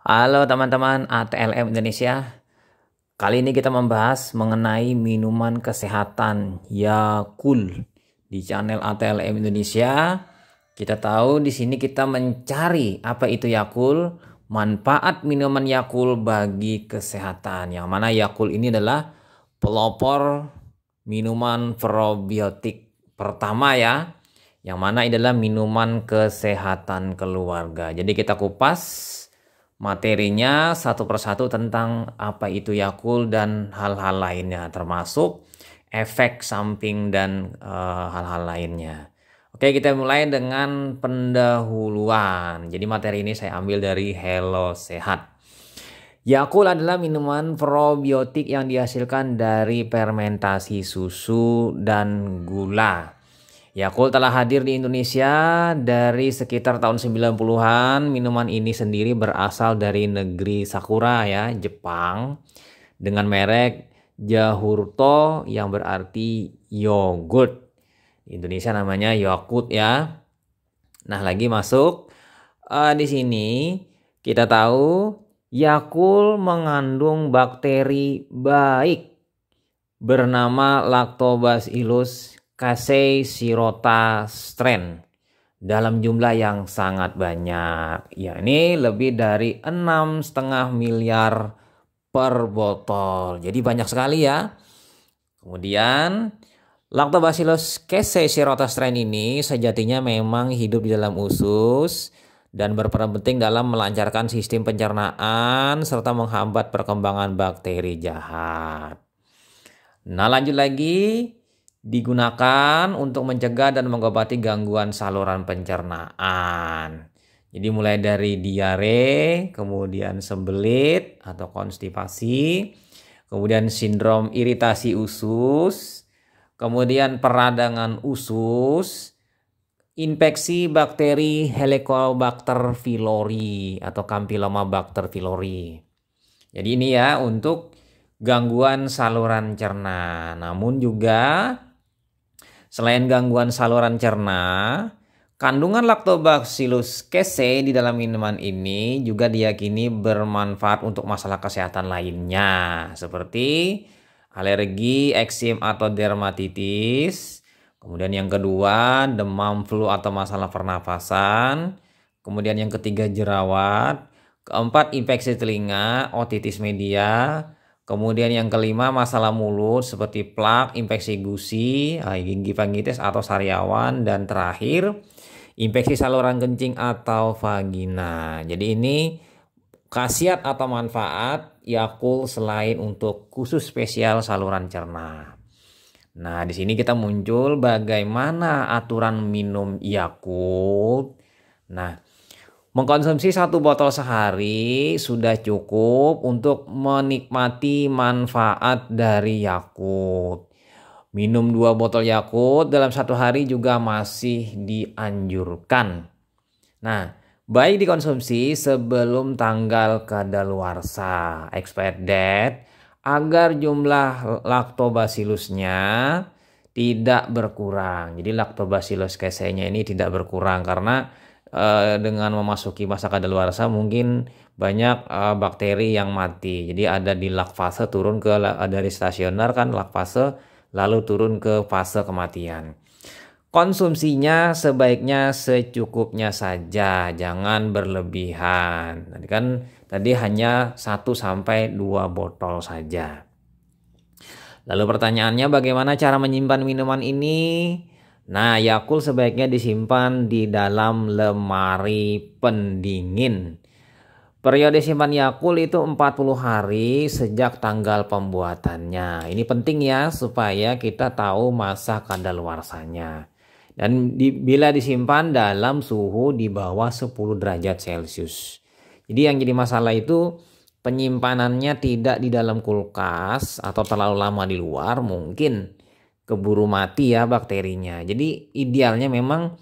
Halo teman-teman ATLM Indonesia. Kali ini kita membahas mengenai minuman kesehatan Yakult di channel ATLM Indonesia. Kita tahu di sini kita mencari apa itu Yakult, manfaat minuman Yakult bagi kesehatan. Yang mana Yakult ini adalah pelopor minuman probiotik pertama ya. Yang mana adalah minuman kesehatan keluarga. Jadi kita kupas materinya satu persatu tentang apa itu Yakult dan hal-hal lainnya, termasuk efek samping dan hal-hal lainnya. Oke, kita mulai dengan pendahuluan. Jadi materi ini saya ambil dari Hello Sehat. Yakult adalah minuman probiotik yang dihasilkan dari fermentasi susu dan gula. Yakult telah hadir di Indonesia dari sekitar tahun 90-an. Minuman ini sendiri berasal dari negeri Sakura ya, Jepang, dengan merek Yahurto yang berarti yogurt. Di Indonesia namanya Yakult ya. Nah, lagi masuk di sini kita tahu Yakult mengandung bakteri baik bernama Lactobacillus casei shirota strain dalam jumlah yang sangat banyak. Ya, ini lebih dari 6,5 miliar per botol. Jadi banyak sekali ya. Kemudian Lactobacillus casei shirota strain ini sejatinya memang hidup di dalam usus dan berperan penting dalam melancarkan sistem pencernaan serta menghambat perkembangan bakteri jahat. Nah, lanjut lagi. Digunakan untuk mencegah dan mengobati gangguan saluran pencernaan. Jadi mulai dari diare, kemudian sembelit atau konstipasi, kemudian sindrom iritasi usus, kemudian peradangan usus, infeksi bakteri Helicobacter pylori atau Campylobacter pylori. Jadi ini ya untuk gangguan saluran cerna. Namun juga selain gangguan saluran cerna, kandungan Lactobacillus casei di dalam minuman ini juga diyakini bermanfaat untuk masalah kesehatan lainnya seperti alergi, eksim atau dermatitis. Kemudian yang kedua, demam, flu atau masalah pernafasan. Kemudian yang ketiga, jerawat. Keempat, infeksi telinga, otitis media. Kemudian yang kelima, masalah mulut seperti plak, infeksi gusi, gingivitis atau sariawan. Dan terakhir, infeksi saluran kencing atau vagina. Jadi ini khasiat atau manfaat Yakult selain untuk khusus spesial saluran cerna. Nah, di sini kita muncul bagaimana aturan minum Yakult. Nah, mengkonsumsi 1 botol sehari sudah cukup untuk menikmati manfaat dari Yakult. Minum 2 botol Yakult dalam 1 hari juga masih dianjurkan. Nah, baik dikonsumsi sebelum tanggal kadaluarsa expired date agar jumlah lactobacillusnya tidak berkurang. Jadi Lactobacillus casei-nya ini tidak berkurang karena dengan memasuki masa kadaluarsa mungkin banyak bakteri yang mati. Jadi ada di lag fase turun ke dari stasioner kan lag fase lalu turun ke fase kematian. Konsumsinya sebaiknya secukupnya saja, jangan berlebihan. Tadi hanya 1 sampai 2 botol saja. Lalu pertanyaannya bagaimana cara menyimpan minuman ini? Nah, Yakult sebaiknya disimpan di dalam lemari pendingin. Periode simpan Yakult itu 40 hari sejak tanggal pembuatannya. Ini penting ya supaya kita tahu masa kadaluarsanya. Dan bila disimpan dalam suhu di bawah 10 derajat Celcius. Jadi yang jadi masalah itu penyimpanannya tidak di dalam kulkas atau terlalu lama di luar, mungkin keburu mati ya bakterinya. Jadi idealnya memang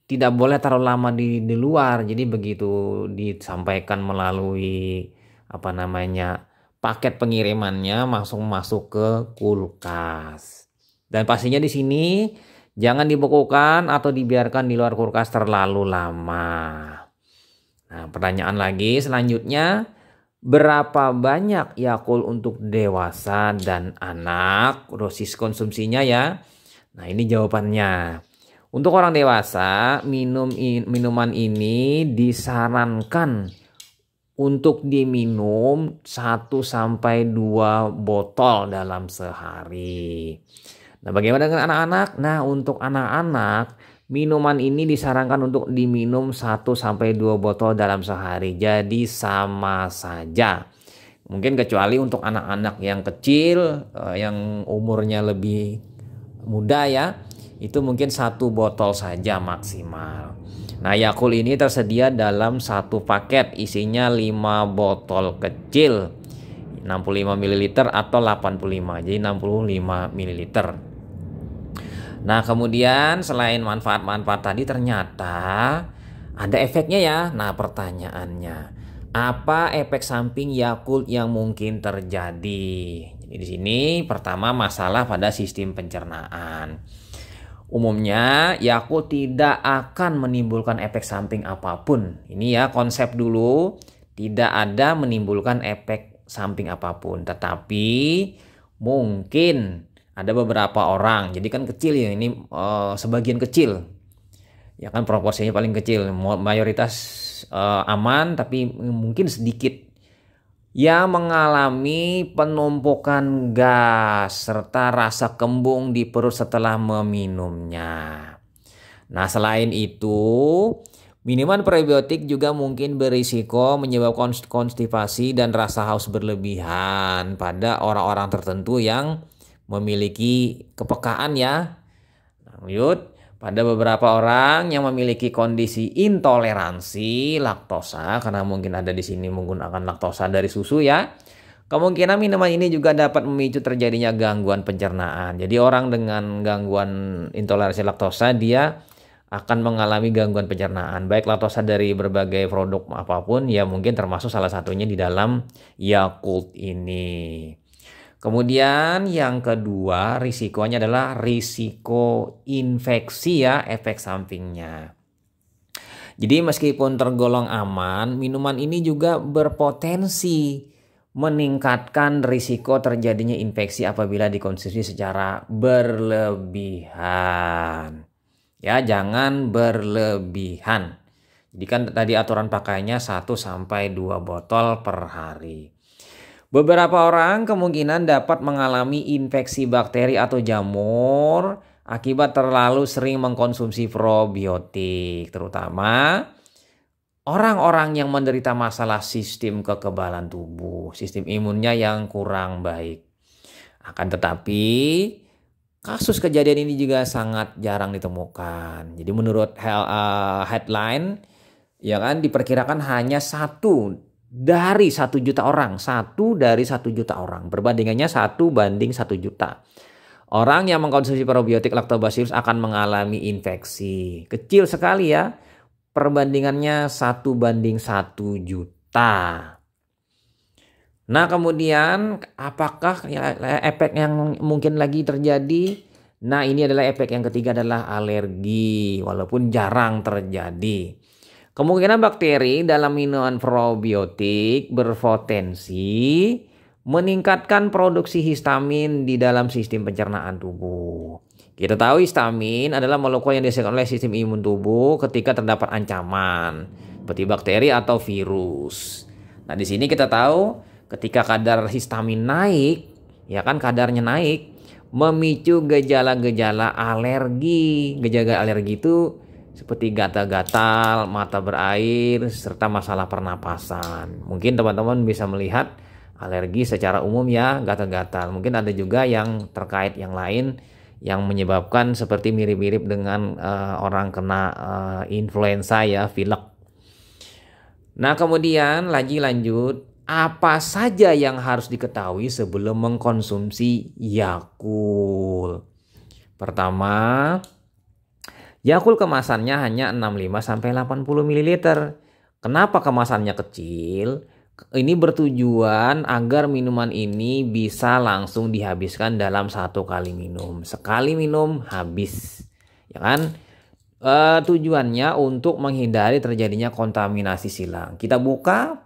tidak boleh terlalu lama di luar. Jadi begitu disampaikan melalui paket pengirimannya langsung masuk ke kulkas. Dan pastinya di sini jangan dibekukan atau dibiarkan di luar kulkas terlalu lama. Nah, pertanyaan lagi selanjutnya, berapa banyak Yakult untuk dewasa dan anak? Dosis konsumsinya ya. Nah, ini jawabannya. Untuk orang dewasa, minuman ini disarankan untuk diminum 1 sampai 2 botol dalam sehari. Nah, bagaimana dengan anak-anak? Nah, untuk anak-anak, minuman ini disarankan untuk diminum 1 sampai 2 botol dalam sehari. Jadi sama saja. Mungkin kecuali untuk anak-anak yang kecil, yang umurnya lebih muda ya, itu mungkin 1 botol saja maksimal. Nah, Yakult ini tersedia dalam 1 paket, isinya 5 botol kecil, 65 ml atau 85, jadi 65 ml. Nah, kemudian selain manfaat-manfaat tadi ternyata ada efeknya ya. Nah, pertanyaannya, apa efek samping Yakult yang mungkin terjadi? Jadi di sini pertama masalah pada sistem pencernaan. Umumnya Yakult tidak akan menimbulkan efek samping apapun. Ini ya konsep dulu, tidak ada menimbulkan efek samping apapun. Tetapi mungkin ada beberapa orang, jadi kan kecil ya ini, sebagian kecil. Ya kan proporsinya paling kecil, mayoritas aman, tapi mungkin sedikit yang mengalami penumpukan gas serta rasa kembung di perut setelah meminumnya. Nah, selain itu, minuman prebiotik juga mungkin berisiko menyebabkan konstipasi dan rasa haus berlebihan pada orang-orang tertentu yang memiliki kepekaan ya. Lanjut. Pada beberapa orang yang memiliki kondisi intoleransi laktosa, karena mungkin ada di sini menggunakan laktosa dari susu ya, kemungkinan minuman ini juga dapat memicu terjadinya gangguan pencernaan. Jadi orang dengan gangguan intoleransi laktosa dia akan mengalami gangguan pencernaan, baik laktosa dari berbagai produk apapun ya, mungkin termasuk salah satunya di dalam Yakult ini. Kemudian yang kedua risikonya adalah risiko infeksi ya, efek sampingnya. Jadi meskipun tergolong aman, minuman ini juga berpotensi meningkatkan risiko terjadinya infeksi apabila dikonsumsi secara berlebihan. Ya, jangan berlebihan. Jadi kan tadi aturan pakainya 1 sampai 2 botol per hari. Beberapa orang kemungkinan dapat mengalami infeksi bakteri atau jamur akibat terlalu sering mengkonsumsi probiotik, terutama orang-orang yang menderita masalah sistem kekebalan tubuh, sistem imunnya yang kurang baik. Akan tetapi, kasus kejadian ini juga sangat jarang ditemukan. Jadi menurut headline, ya kan diperkirakan hanya 1 dari 1 juta orang, 1 dari 1 juta orang. Perbandingannya 1 banding 1 juta. Orang yang mengkonsumsi probiotik Lactobacillus akan mengalami infeksi. Kecil sekali ya. Perbandingannya 1 banding 1 juta. Nah, kemudian apakah efek yang mungkin lagi terjadi? Nah, ini adalah efek yang ketiga adalah alergi, walaupun jarang terjadi. Kemungkinan bakteri dalam minuman probiotik berpotensi meningkatkan produksi histamin di dalam sistem pencernaan tubuh. Kita tahu histamin adalah molekul yang dihasilkan oleh sistem imun tubuh ketika terdapat ancaman, seperti bakteri atau virus. Nah, di sini kita tahu ketika kadar histamin naik, ya kan kadarnya naik, memicu gejala-gejala alergi. Gejala alergi itu seperti gatal-gatal, mata berair, serta masalah pernapasan. Mungkin teman-teman bisa melihat alergi secara umum ya, gatal-gatal. Mungkin ada juga yang terkait yang lain yang menyebabkan seperti mirip-mirip dengan orang kena influenza ya, pilek. Nah, kemudian lanjut, apa saja yang harus diketahui sebelum mengkonsumsi Yakult? Pertama, Yakult kemasannya hanya 65-80 ml. Kenapa kemasannya kecil? Ini bertujuan agar minuman ini bisa langsung dihabiskan dalam 1 kali minum. Sekali minum habis, ya kan? Tujuannya untuk menghindari terjadinya kontaminasi silang. Kita buka,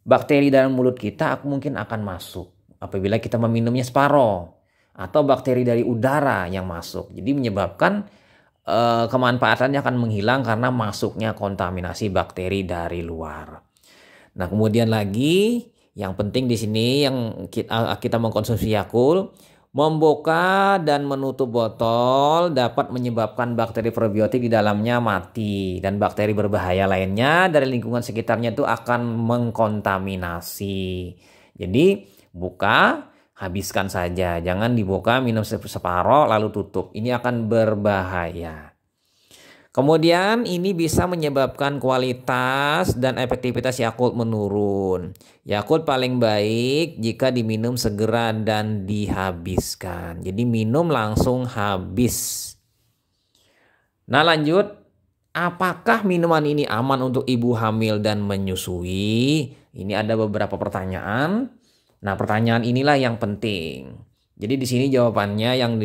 bakteri dalam mulut kita mungkin akan masuk apabila kita meminumnya separoh, atau bakteri dari udara yang masuk. Jadi menyebabkan kemanfaatannya akan menghilang karena masuknya kontaminasi bakteri dari luar. Nah, kemudian lagi yang penting di sini yang kita mengkonsumsi Yakult, membuka dan menutup botol dapat menyebabkan bakteri probiotik di dalamnya mati dan bakteri berbahaya lainnya dari lingkungan sekitarnya itu akan mengkontaminasi. Jadi buka, habiskan saja, jangan dibuka, minum separoh lalu tutup. Ini akan berbahaya. Kemudian ini bisa menyebabkan kualitas dan efektivitas Yakult menurun. Yakult paling baik jika diminum segera dan dihabiskan. Jadi minum langsung habis. Nah, lanjut, apakah minuman ini aman untuk ibu hamil dan menyusui? Ini ada beberapa pertanyaan. Nah, pertanyaan inilah yang penting. Jadi di sini jawabannya yang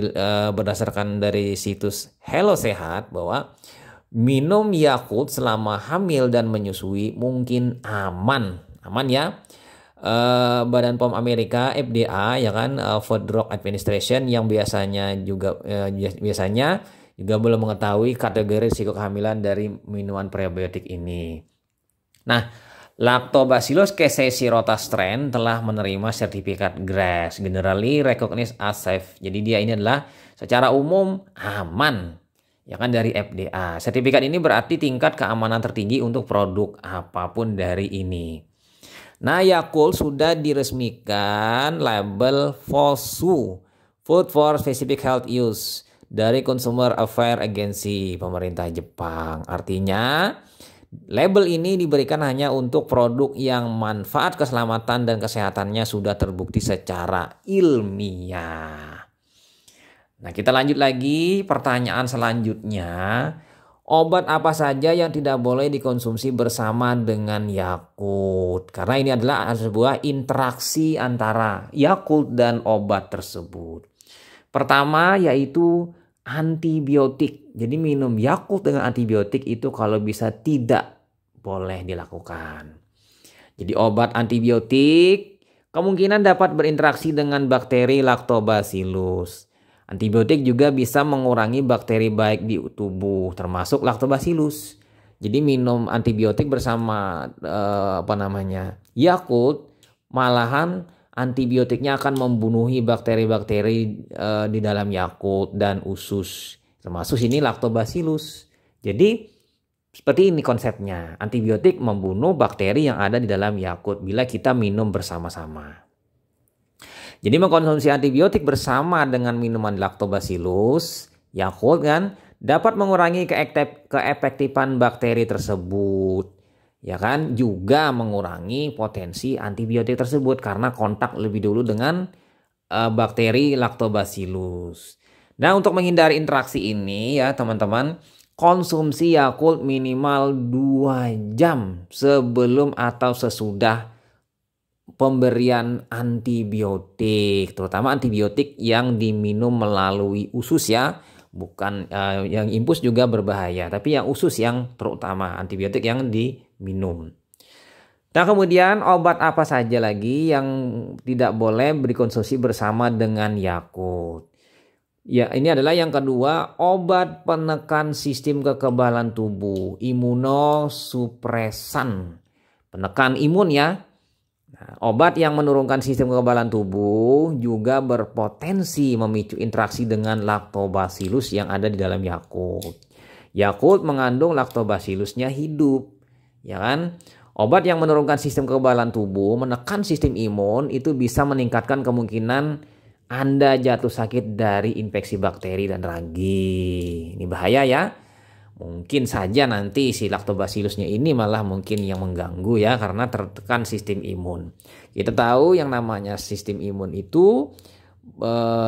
berdasarkan dari situs Hello Sehat bahwa minum Yakult selama hamil dan menyusui mungkin aman ya. Badan POM Amerika FDA ya kan, Food Drug Administration yang biasanya juga belum mengetahui kategori risiko kehamilan dari minuman prebiotik ini. Nah, Lactobacillus casei rotas strain telah menerima sertifikat GRAS, Generally Recognized as Safe. Jadi dia ini adalah secara umum aman ya kan dari FDA. Sertifikat ini berarti tingkat keamanan tertinggi untuk produk apapun dari ini. Nah, Yakult sudah diresmikan label FOSU, Food for Specific Health Use, dari Consumer Affairs Agency pemerintah Jepang. Artinya label ini diberikan hanya untuk produk yang manfaat keselamatan dan kesehatannya sudah terbukti secara ilmiah. Nah, kita lanjut lagi pertanyaan selanjutnya. Obat apa saja yang tidak boleh dikonsumsi bersama dengan Yakult? Karena ini adalah sebuah interaksi antara Yakult dan obat tersebut. Pertama yaitu antibiotik. Jadi minum Yakult dengan antibiotik itu kalau bisa tidak boleh dilakukan. Jadi obat antibiotik kemungkinan dapat berinteraksi dengan bakteri Lactobacillus. Antibiotik juga bisa mengurangi bakteri baik di tubuh termasuk Lactobacillus. Jadi minum antibiotik bersama Yakult, malahan antibiotiknya akan membunuhi bakteri-bakteri di dalam Yakult dan usus. Termasuk ini Lactobacillus. Jadi seperti ini konsepnya. Antibiotik membunuh bakteri yang ada di dalam Yakult bila kita minum bersama-sama. Jadi mengkonsumsi antibiotik bersama dengan minuman Lactobacillus, Yakult kan, dapat mengurangi keefektifan bakteri tersebut. Ya kan, juga mengurangi potensi antibiotik tersebut karena kontak lebih dulu dengan bakteri Lactobacillus. Nah, untuk menghindari interaksi ini ya teman-teman, konsumsi Yakult minimal 2 jam sebelum atau sesudah pemberian antibiotik, terutama antibiotik yang diminum melalui usus ya, bukan yang infus juga berbahaya, tapi yang usus yang terutama antibiotik yang diminum. Nah, kemudian obat apa saja lagi yang tidak boleh dikonsumsi bersama dengan Yakult? Ya, ini adalah yang kedua, obat penekan sistem kekebalan tubuh, imunosupresan, penekan imun ya. Nah, obat yang menurunkan sistem kekebalan tubuh juga berpotensi memicu interaksi dengan Lactobacillus yang ada di dalam Yakult. Yakult mengandung Lactobacillusnya hidup, ya kan? Obat yang menurunkan sistem kekebalan tubuh, menekan sistem imun itu bisa meningkatkan kemungkinan Anda jatuh sakit dari infeksi bakteri dan ragi. Ini bahaya ya. Mungkin saja nanti si Lactobacillusnya ini malah mungkin yang mengganggu ya karena tertekan sistem imun. Kita tahu yang namanya sistem imun itu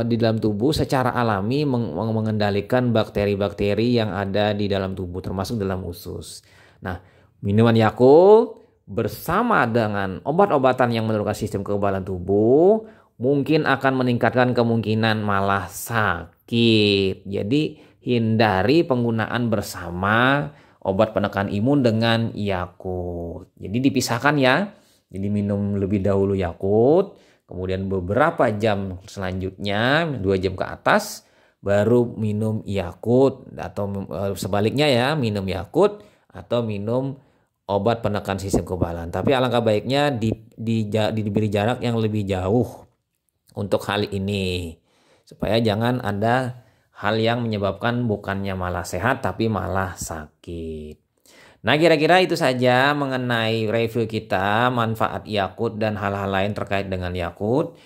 di dalam tubuh secara alami mengendalikan bakteri-bakteri yang ada di dalam tubuh termasuk dalam usus. Nah, minuman Yakult bersama dengan obat-obatan yang menurunkan sistem kekebalan tubuh mungkin akan meningkatkan kemungkinan malah sakit. Jadi hindari penggunaan bersama obat penekan imun dengan Yakult. Jadi dipisahkan ya. Jadi minum lebih dahulu Yakult, kemudian beberapa jam selanjutnya, 2 jam ke atas, baru minum Yakult, atau sebaliknya ya, minum Yakult atau minum obat penekan sistem kekebalan. Tapi alangkah baiknya diberi jarak yang lebih jauh untuk hal ini, supaya jangan ada hal yang menyebabkan bukannya malah sehat tapi malah sakit. Nah, kira-kira itu saja mengenai review kita manfaat Yakult dan hal-hal lain terkait dengan Yakult.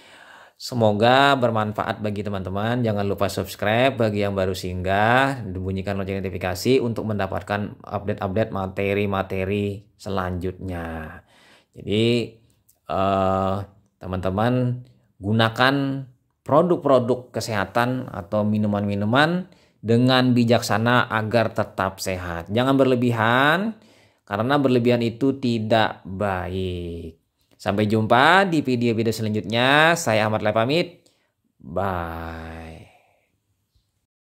Semoga bermanfaat bagi teman-teman. Jangan lupa subscribe bagi yang baru singgah, bunyikan lonceng notifikasi untuk mendapatkan update-update materi-materi selanjutnya. Jadi teman-teman gunakan produk-produk kesehatan atau minuman-minuman dengan bijaksana agar tetap sehat. Jangan berlebihan, karena berlebihan itu tidak baik. Sampai jumpa di video-video selanjutnya. Saya Ahmad Lai pamit. Bye.